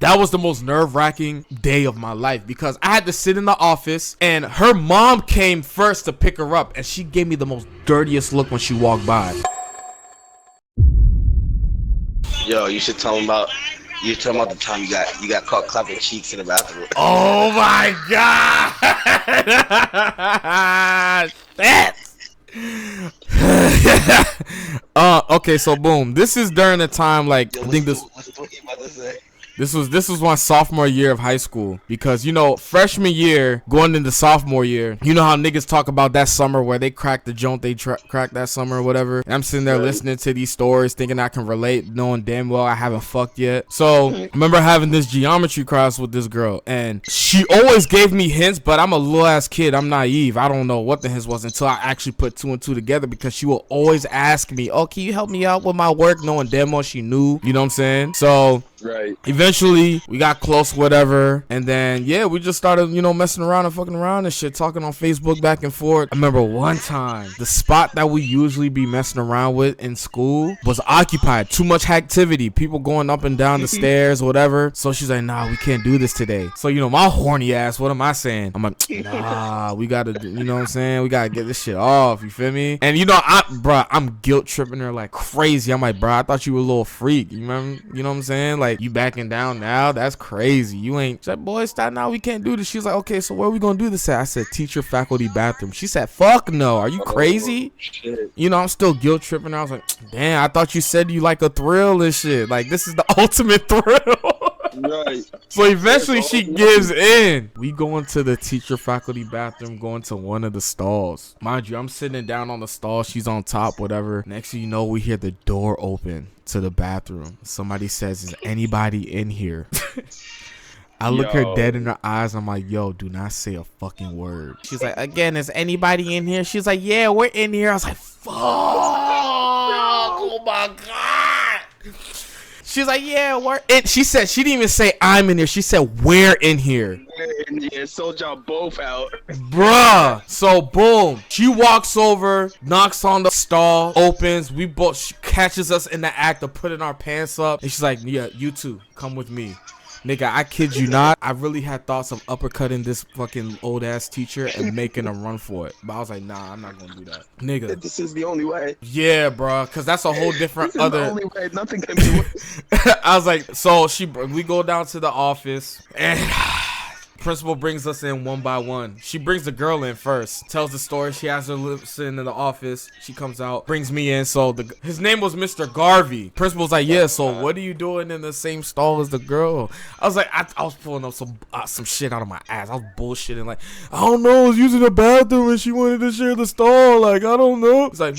That was the most nerve-wracking day of my life because I had to sit in the office and her mom came first to pick her up and she gave me the most dirtiest look when she walked by. Yo, you should tell him about. You talking about the time you got caught clapping cheeks in the bathroom. Oh my god! Okay, so boom. This is during the time like Yo, I think what's what you about to say? This was my sophomore year of high school because freshman year going into sophomore year, you know how niggas talk about that summer where they cracked the joint they cracked that summer or whatever. And I'm sitting there listening to these stories thinking I can relate, knowing damn well I haven't fucked yet. So I remember having this geometry class with this girl and she always gave me hints, but I'm a little ass kid. I'm naive. I don't know what the hints was until I actually put two and two together because she will always ask me, oh, can you help me out with my work? Knowing damn well she knew, you know what I'm saying? So Right. eventually we got close, whatever, and then we just started messing around and fucking around and shit, talking on Facebook back and forth. I remember one time the spot that we usually be messing around with in school was occupied. Too much activity, people going up and down the stairs, whatever. So she's like, nah, we can't do this today. So my horny ass, what am I saying? I'm like, nah, we gotta what I'm saying, we gotta get this shit off, you feel me? And I'm guilt tripping her like crazy. I'm like, bro, I thought you were a little freak, you remember, you know what I'm saying? Like, you backing down now? That's crazy. You ain't. She's like, boy, stop now. We can't do this. She's like, okay, so where are we gonna do this at? I said, teacher, faculty, bathroom. She said, fuck no. Are you crazy? Shit. I'm still guilt tripping. I was like, damn, I thought you said you like a thrill and shit. Like, this is the ultimate thrill. Right. So eventually she gives in. We go into the teacher faculty bathroom, go into one of the stalls. Mind you, I'm sitting down on the stall. She's on top, whatever. Next thing you know, we hear the door open to the bathroom. Somebody says, is anybody in here? I look her dead in her eyes. I'm like, yo, do not say a fucking word. She's like, again, is anybody in here? She's like, yeah, we're in here. I was like, fuck. Oh my God. She's like, yeah, we're in. She said, she didn't even say I'm in here. She said, we're in here. Yeah, sold y'all both out. Bruh. So boom. She walks over, knocks on the stall, opens. She catches us in the act of putting our pants up. And she's like, yeah, you two, come with me. Nigga, I kid you not. I really had thoughts of uppercutting this fucking old ass teacher and making a run for it. But I was like, nah, I'm not gonna do that. Nigga. This is the only way. Yeah, bro. Cause that's a whole different This is the only way. Nothing can be worse. I was like, so we go down to the office and principal brings us in one by one. She brings the girl in first, tells the story. She has her sitting in the office. She comes out, brings me in. So his name was Mr. Garvey. Principal's like, yeah, so what are you doing in the same stall as the girl? I was like, I was pulling up some shit out of my ass. I was bullshitting like, I don't know, I was using the bathroom and she wanted to share the stall. Like, I don't know. It's like,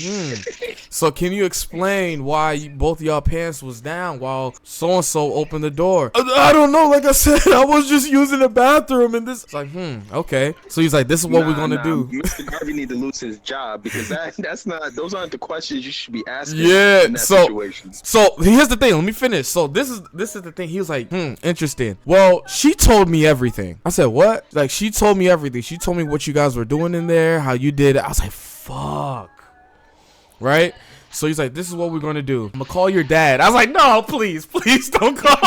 so can you explain why both of y'all pants was down while so-and-so opened the door? I don't know. Like I said, I was just using the bathroom. And this, it's like, okay. So he's like, this is what we're gonna do. Mr. Garvey need to lose his job because that's not. Those aren't the questions you should be asking. Yeah. In that situation. So here's the thing. Let me finish. So this is the thing. He was like, interesting. Well, she told me everything. I said, what? Like, she told me everything. She told me what you guys were doing in there, how you did it. I was like, fuck. Right. So he's like, this is what we're gonna do. I'm gonna call your dad. I was like, no, please don't call.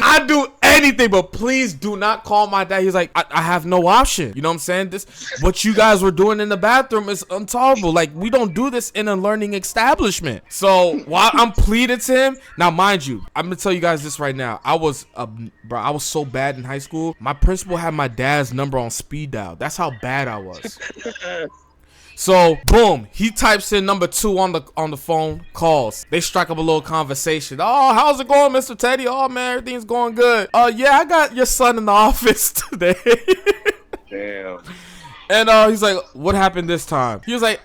I do anything, but please do not call my dad. He's like, I have no option. You know what I'm saying? What you guys were doing in the bathroom is intolerable. Like, we don't do this in a learning establishment. So while I'm pleading to him, now mind you, I'm gonna tell you guys this right now. I was so bad in high school. My principal had my dad's number on speed dial. That's how bad I was. So boom, he types in number 2 on the phone, calls. They strike up a little conversation. Oh, how's it going, Mr. Teddy? Oh man, everything's going good. Yeah, I got your son in the office today. Damn. And he's like, what happened this time? He was like,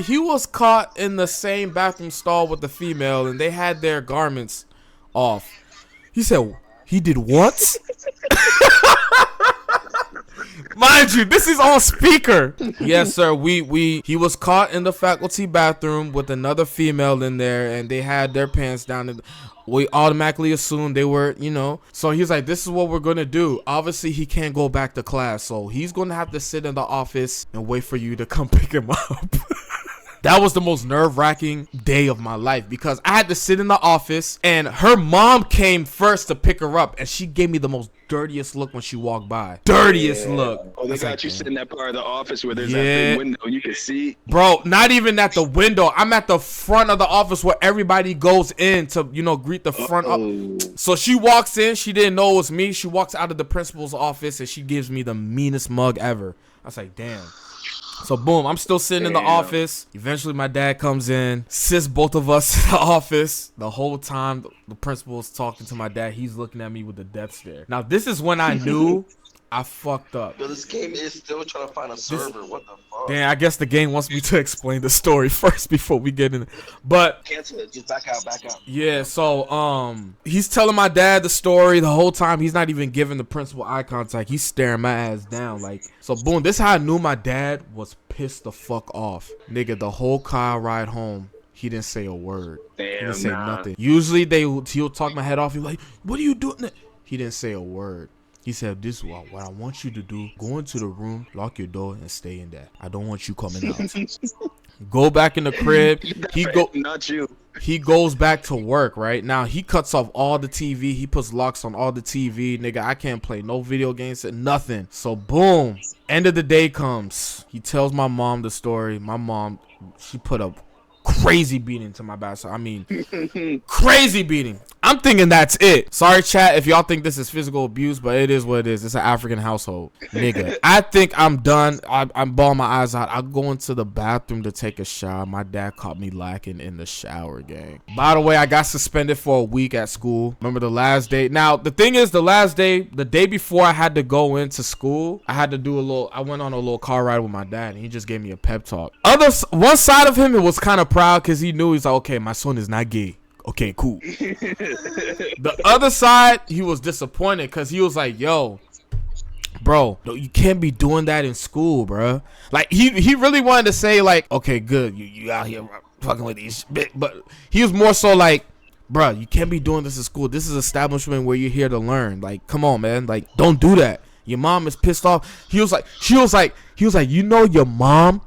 he was caught in the same bathroom stall with the female and they had their garments off. He said, he did what? Mind you, this is on speaker. Yes, sir. He was caught in the faculty bathroom with another female in there, and they had their pants down. And we automatically assumed they were, So he's like, this is what we're gonna do. Obviously, he can't go back to class, so he's gonna have to sit in the office and wait for you to come pick him up. That was the most nerve-wracking day of my life because I had to sit in the office and her mom came first to pick her up and she gave me the most dirtiest look when she walked by. Dirtiest look. Oh, they It's got like, you sitting in that part of the office where there's Yeah. that big window you can see. bro, not even at the window. I'm at the front of the office where everybody goes in to, greet the front up. Oh, So she walks in. She didn't know it was me. She walks out of the principal's office and she gives me the meanest mug ever. I was like, damn. So boom, I'm still sitting in the office. Eventually my dad comes in, sits both of us in the office. The whole time the principal is talking to my dad, he's looking at me with a death stare. Now this is when I knew I fucked up. Yo, this game is still trying to find a server. What the fuck? Damn, I guess the game wants me to explain the story first before we get in it. But Cancel it. Just back out. Back out. yeah, so he's telling my dad the story the whole time. He's not even giving the principal eye contact. He's staring my ass down. Like, so boom, this is how I knew my dad was pissed the fuck off. Nigga, the whole car ride home, he didn't say a word. He damn, didn't say nah. nothing. Usually he'll talk my head off. He's like, what are you doing? He didn't say a word. He said, this is what I want you to do. Go into the room, lock your door, and stay in there. I don't want you coming out. Go back in the crib. Not you. He goes back to work, right? Now, he cuts off all the TV. He puts locks on all the TV. Nigga, I can't play no video games, nothing. So, boom. End of the day comes. He tells my mom the story. My mom, she put a crazy beating to my backside. I mean, crazy beating. I'm thinking that's it. Sorry, chat, if y'all think this is physical abuse, but it is what it is. It's an African household. Nigga, I think I'm done. I'm bawling my eyes out. I go into the bathroom to take a shower. My dad caught me lacking in the shower, gang. By the way, I got suspended for a week at school. Remember the last day? Now, the thing is, the last day, the day before I had to go into school, I had to do I went on a little car ride with my dad, and he just gave me a pep talk. One side of him, it was kind of proud because he knew, he's like, okay, my son is not gay. Okay, cool. The other side, he was disappointed because he was like, yo, bro, you can't be doing that in school, bro. Like, he really wanted to say, like, okay, good, you out here fucking with these, but he was more so like, bro, you can't be doing this in school. This is an establishment where you're here to learn. Like, come on, man. Like, don't do that. Your mom is pissed off. He was like, your mom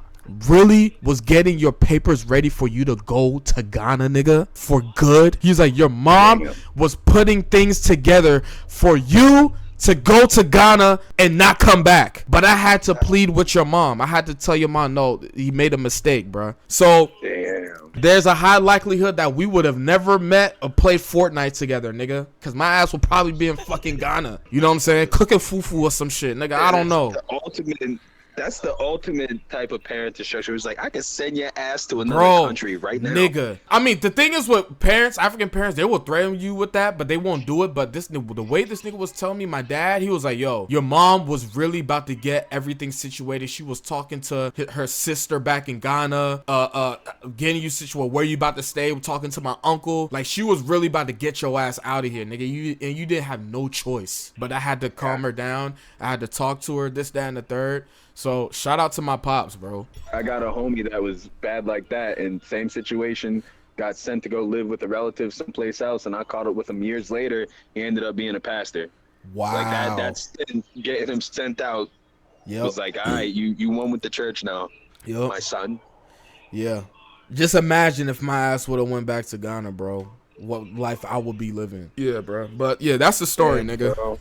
really was getting your papers ready for you to go to Ghana, nigga, for good. He's like, your mom was putting things together for you to go to Ghana and not come back. But I had to plead with your mom. I had to tell your mom, no, he made a mistake, bro. So there's a high likelihood that we would have never met or played Fortnite together, nigga. Because my ass would probably be in fucking Ghana. You know what I'm saying? Cooking fufu or some shit, nigga. I don't know. That's the ultimate type of parenting structure. It's like, I can send your ass to another country right now. Nigga. I mean, the thing is with parents, African parents, they will threaten you with that, but they won't do it. But the way this nigga was telling me, my dad, he was like, yo, your mom was really about to get everything situated. She was talking to her sister back in Ghana, getting you situated, where you about to stay, talking to my uncle. Like, she was really about to get your ass out of here, nigga. You didn't have no choice. But I had to calm her down. I had to talk to her, this, that, and the third. So shout out to my pops, bro. I got a homie that was bad like that, and same situation, got sent to go live with a relative someplace else, and I caught up with him years later. He ended up being a pastor. Wow. Like that's getting him sent out. Yep. Was like, all right, you won with the church now, my son. Yeah. Just imagine if my ass would have went back to Ghana, bro. What life I would be living. Yeah, bro. But yeah, that's the story, nigga. Bro.